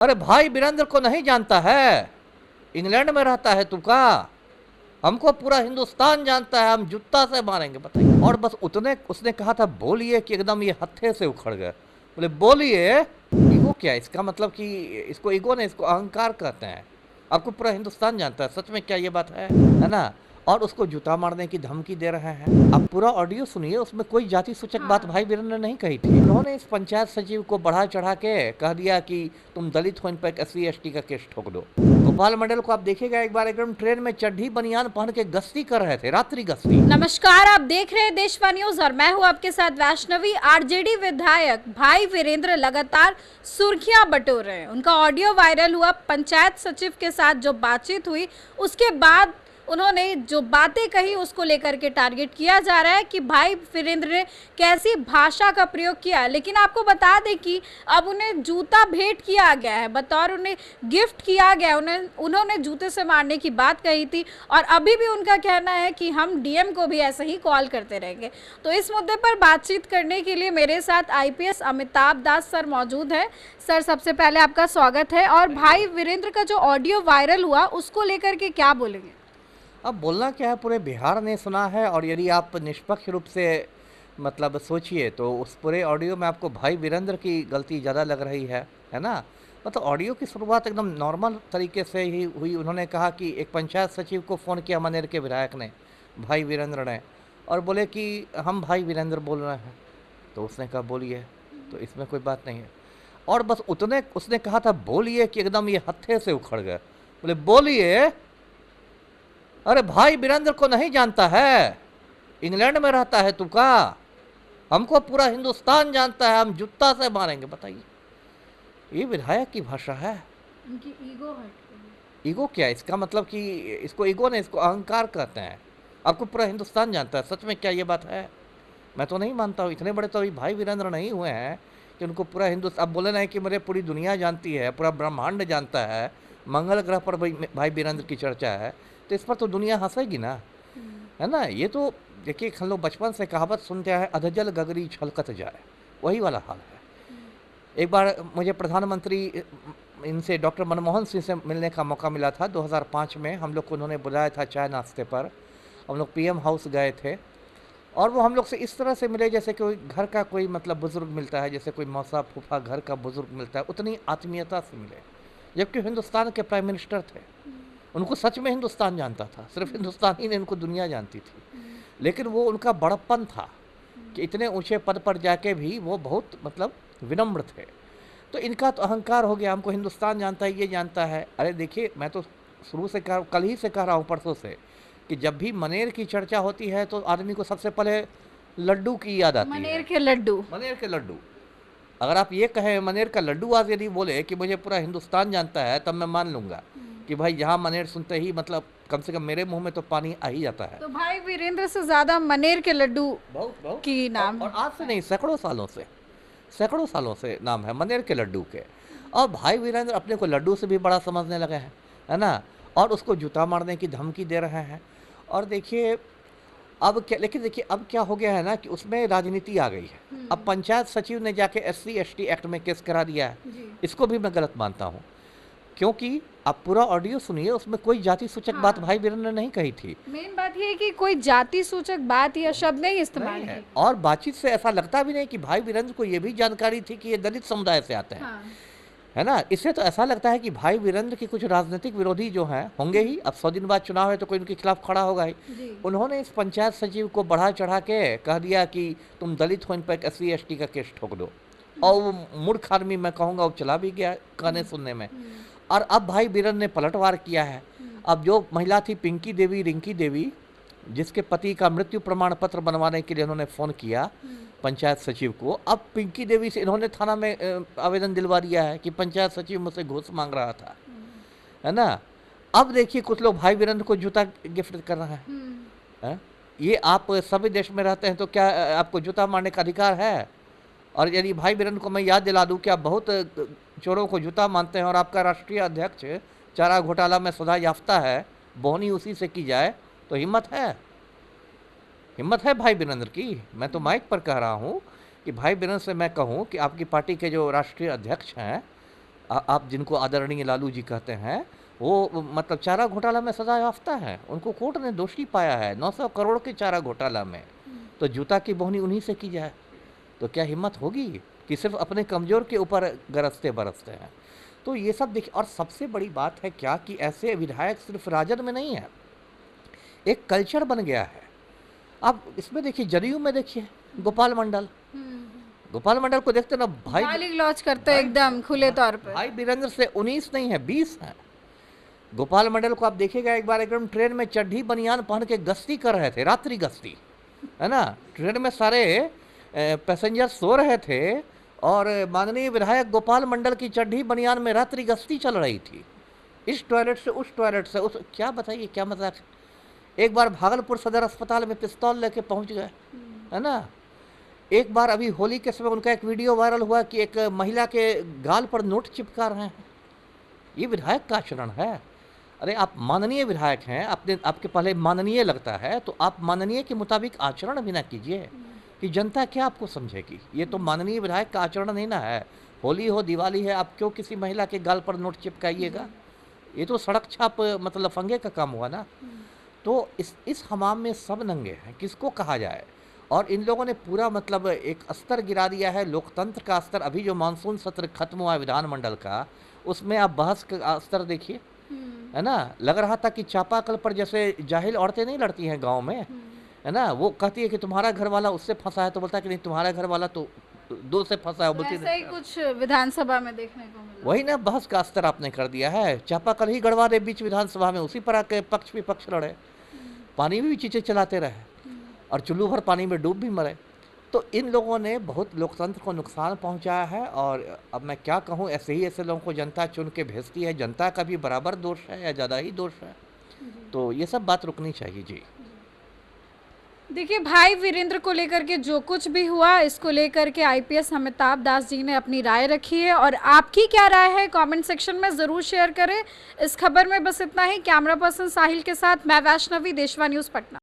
अरे भाई वीरेंद्र को नहीं जानता है? इंग्लैंड में रहता है तू का? हमको पूरा हिंदुस्तान जानता है, हम जूता से मारेंगे बताइए। और बस उतने उसने कहा था बोलिए कि एकदम ये हत्थे से उखड़ गए। बोले बोलिए। ईगो क्या है? इसका मतलब कि इसको ईगो नहीं, इसको अहंकार कहते हैं। आपको पूरा हिंदुस्तान जानता है, सच में क्या ये बात है ना? और उसको जूता मारने की धमकी दे रहे हैं। आप पूरा ऑडियो सुनिए, उसमें कोई जाति सूचक बात भाई वीरेंद्र ने नहीं कही थी। उन्होंने इस पंचायत सचिव को बढ़ा चढ़ा के कह दिया कि तुम दलित हो, इन पर SC ST का केस ठोक दो। गोपाल मंडल को आप देखिएगा, एक बार एकदम ट्रेन में चड्ढी बनियान पहन के गश्ती कर रहे थे, रात्रि गश्ती। नमस्कार, आप देख रहे हैं देशवा न्यूज और मैं हूं आपके साथ वैष्णवी। आरजेडी विधायक भाई वीरेंद्र लगातार सुर्खियां बटोर रहे हैं। उनका ऑडियो वायरल हुआ, पंचायत सचिव के साथ जो बातचीत हुई उसके बाद उन्होंने जो बातें कही उसको लेकर के टारगेट किया जा रहा है कि भाई वीरेंद्र ने कैसी भाषा का प्रयोग किया। लेकिन आपको बता दें कि अब उन्हें जूता भेंट किया गया है, बतौर उन्हें गिफ्ट किया गया। उन्होंने जूते से मारने की बात कही थी और अभी भी उनका कहना है कि हम DM को भी ऐसे ही कॉल करते रहेंगे। तो इस मुद्दे पर बातचीत करने के लिए मेरे साथ IPS अमिताभ दास सर मौजूद है। सर, सबसे पहले आपका स्वागत है। और भाई वीरेंद्र का जो ऑडियो वायरल हुआ उसको लेकर के क्या बोलेंगे? अब बोलना क्या है, पूरे बिहार ने सुना है। और यदि आप निष्पक्ष रूप से मतलब सोचिए तो उस पूरे ऑडियो में आपको भाई वीरेंद्र की गलती ज़्यादा लग रही है ना? मतलब ऑडियो की शुरुआत एकदम नॉर्मल तरीके से ही हुई। उन्होंने कहा कि एक पंचायत सचिव को फ़ोन किया मनेर के विधायक ने, भाई वीरेंद्र ने, और बोले कि हम भाई वीरेंद्र बोल रहे हैं। तो उसने कहा बोलिए, तो इसमें कोई बात नहीं है। और बस उतने उसने कहा था बोलिए कि एकदम ये हत्थे से उखड़ गए। बोले बोलिए। अरे भाई वीरेंद्र को नहीं जानता है? इंग्लैंड में रहता है तू का? हमको पूरा हिंदुस्तान जानता है, हम जूता से मारेंगे बताइए। ये विधायक की भाषा है। उनकी ईगो हट। ईगो क्या है? इसका मतलब कि इसको ईगो नहीं, इसको अहंकार कहते हैं। आपको पूरा हिंदुस्तान जानता है, सच में क्या ये बात है? मैं तो नहीं मानता हूँ। इतने बड़े तो अभी भाई वीरेंद्र नहीं हुए हैं कि उनको पूरा हिंदुस्तान। अब बोले नहीं कि मुझे पूरी दुनिया जानती है, पूरा ब्रह्मांड जानता है, मंगल ग्रह पर भाई वीरेंद्र की चर्चा है, तो इस पर तो दुनिया हंसेगी ना, है ना? ये तो देखिए, हम लोग बचपन से कहावत सुनते हैं, अधजल गगरी छलकत जाए, वही वाला हाल है। एक बार मुझे प्रधानमंत्री इनसे डॉक्टर मनमोहन सिंह से मिलने का मौका मिला था 2005 में। हम लोग को उन्होंने बुलाया था चाय नाश्ते पर। हम लोग PM हाउस गए थे और वो हम लोग से इस तरह से मिले जैसे कोई घर का कोई मतलब बुज़ुर्ग मिलता है, जैसे कोई मौसा फूफा घर का बुज़ुर्ग मिलता है, उतनी आत्मीयता से मिले। जबकि हिंदुस्तान के प्राइम मिनिस्टर थे, उनको सच में हिंदुस्तान जानता था, सिर्फ हिंदुस्तान ही नहीं, उनको दुनिया जानती थी। लेकिन वो उनका बड़प्पन था कि इतने ऊंचे पद पर जाके भी वो बहुत मतलब विनम्र थे। तो इनका तो अहंकार हो गया, हमको हिंदुस्तान जानता है, ये जानता है। अरे देखिए, मैं तो शुरू से कल ही से कह रहा हूँ, परसों से, कि जब भी मनेर की चर्चा होती है तो आदमी को सबसे पहले लड्डू की याद आती है। मनेर के लड्डू। मनेर के लड्डू। अगर आप ये कहें मनेर का लड्डू आज यदि बोले कि मुझे पूरा हिंदुस्तान जानता है, तब मैं मान लूँगा कि भाई जहाँ मनेर सुनते ही मतलब कम से कम मेरे मुंह में तो पानी आ ही जाता है। तो भाई वीरेंद्र से ज्यादा मनेर के लड्डू बहुत की नाम। और आज से नहीं, सैकड़ों सालों से नाम है मनेर के लड्डू के। और भाई वीरेंद्र अपने को लड्डू से भी बड़ा समझने लगे हैं, है ना? और उसको जूता मारने की धमकी दे रहे हैं। और देखिए अब क्या, लेकिन देखिए अब क्या हो गया है ना कि उसमें राजनीति आ गई है। अब पंचायत सचिव ने जाके SC ST एक्ट में केस करा दिया है। इसको भी मैं गलत मानता हूँ, क्योंकि आप पूरा ऑडियो सुनिए, उसमें कोई जाति सूचक बात भाई वीरेंद्र ने नहीं कही थी। मेन बात ये है कि कोई जाति सूचक बात या शब्द नहीं इस्तेमाल है। की। और बातचीत से ऐसा लगता भी नहीं कि भाई वीरेंद्र को ये भी जानकारी थी कि ये दलित समुदाय से आते हैं, है ना? इससे तो ऐसा लगता है कि भाई वीरेंद्र के कुछ राजनीतिक विरोधी जो हैं होंगे ही। अब 100 दिन बाद चुनाव है तो कोई उनके खिलाफ खड़ा होगा ही। उन्होंने इस पंचायत सचिव को बढ़ा चढ़ा के कह दिया कि तुम दलित हो, इन पर SC ST का केस ठोक दो। और वो मूर्ख आदमी, मैं कहूँगा, वो चला भी गया कहने सुनने में। और अब भाई वीरेंद्र ने पलटवार किया है। अब जो महिला थी रिंकी देवी, जिसके पति का मृत्यु प्रमाण पत्र बनवाने के लिए उन्होंने फ़ोन किया पंचायत सचिव को, अब पिंकी देवी से इन्होंने थाना में आवेदन दिलवा दिया है कि पंचायत सचिव मुझसे घूस मांग रहा था, है ना? अब देखिए कुछ लोग भाई वीरेंद्र को जूता गिफ्ट कर रहा है। ये आप सभी देश में रहते हैं तो क्या आपको जूता मारने का अधिकार है? और यदि भाई वीरेंद्र को मैं याद दिला दूं कि आप बहुत चोरों को जूता मानते हैं और आपका राष्ट्रीय अध्यक्ष चारा घोटाला में सजा याफ्ता है, बोहनी उसी से की जाए तो हिम्मत है भाई वीरेंद्र की। मैं तो माइक पर कह रहा हूँ कि भाई वीरेंद्र से मैं कहूँ कि आपकी पार्टी के जो राष्ट्रीय अध्यक्ष हैं आप जिनको आदरणीय लालू जी कहते हैं, वो मतलब चारा घोटाला में सजा याफ्ता है, उनको कोर्ट ने दोषी पाया है 900 करोड़ के चारा घोटाला में। तो जूता की बोहनी उन्हीं से की जाए, तो क्या हिम्मत होगी कि सिर्फ अपने कमज़ोर के ऊपर गरजते बरसते हैं। तो ये सब देखिए, और सबसे बड़ी बात है क्या कि ऐसे विधायक सिर्फ राजद में नहीं है, एक कल्चर बन गया है। अब इसमें देखिए, जदयू में देखिए गोपाल मंडल, गोपाल मंडल को देखते ना भाई, गाली गलौज करते हैं एकदम खुले तौर पे। भाई वीरेंद्र से 19 नहीं है 20 है। गोपाल मंडल को आप देखिएगा, एक बार एकदम ट्रेन में चड्ढी बनियान पहन के गश्ती कर रहे थे, रात्रि गश्ती, है ना। ट्रेन में सारे पैसेंजर सो रहे थे और माननीय विधायक गोपाल मंडल की चड्ढी बनियान में रात्रि गश्ती चल रही थी, इस टॉयलेट से उस टॉयलेट से उस, क्या बताइए क्या मजाक। एक बार भागलपुर सदर अस्पताल में पिस्तौल लेके पहुंच गए, है ना। एक बार अभी होली के समय उनका एक वीडियो वायरल हुआ कि एक महिला के गाल पर नोट चिपका रहे हैं। ये विधायक का आचरण है। अरे आप माननीय विधायक हैं, आपके पहले माननीय लगता है तो आप माननीय के मुताबिक आचरण भी ना कीजिए कि जनता क्या आपको समझेगी। ये तो माननीय विधायक का आचरण नहीं ना है। होली हो दिवाली है, आप क्यों किसी महिला के गाल पर नोट चिपकाइएगा। ये तो सड़क छाप मतलब फंगे का काम हुआ ना। तो इस हमाम में सब नंगे हैं, किसको कहा जाए। और इन लोगों ने पूरा मतलब एक स्तर गिरा दिया है, लोकतंत्र का स्तर। अभी जो मानसून सत्र खत्म हुआ है विधानमंडल का, उसमें आप बहस का स्तर देखिए, है ना। लग रहा था कि चापाकल पर जैसे जाहिल औरतें नहीं लड़ती हैं गांव में, है ना, वो कहती है कि तुम्हारा घर वाला उससे फंसा है, तो बोलता है कि नहीं तुम्हारा घर वाला तो दो से फंसा है, बोलती ऐसा ही कुछ विधानसभा में देखने को मिला। वही ना, बहस का स्तर आपने कर दिया है। चापाकल ही गड़वा दे बीच विधानसभा में, उसी पर आके पक्ष विपक्ष लड़े, पानी भी चीज़ें चलाते रहे और चुल्लू भर पानी में डूब भी मरे। तो इन लोगों ने बहुत लोकतंत्र को नुकसान पहुंचाया है। और अब मैं क्या कहूं, ऐसे लोगों को जनता चुन के भेजती है। जनता का भी बराबर दोष है या ज़्यादा ही दोष है, तो ये सब बात रुकनी चाहिए जी। देखिए, भाई वीरेंद्र को लेकर के जो कुछ भी हुआ, इसको लेकर के आईपीएस अमिताभ दास जी ने अपनी राय रखी है, और आपकी क्या राय है कमेंट सेक्शन में ज़रूर शेयर करें। इस खबर में बस इतना ही। कैमरा पर्सन साहिल के साथ मैं वैष्णवी, देशवा न्यूज़ पटना।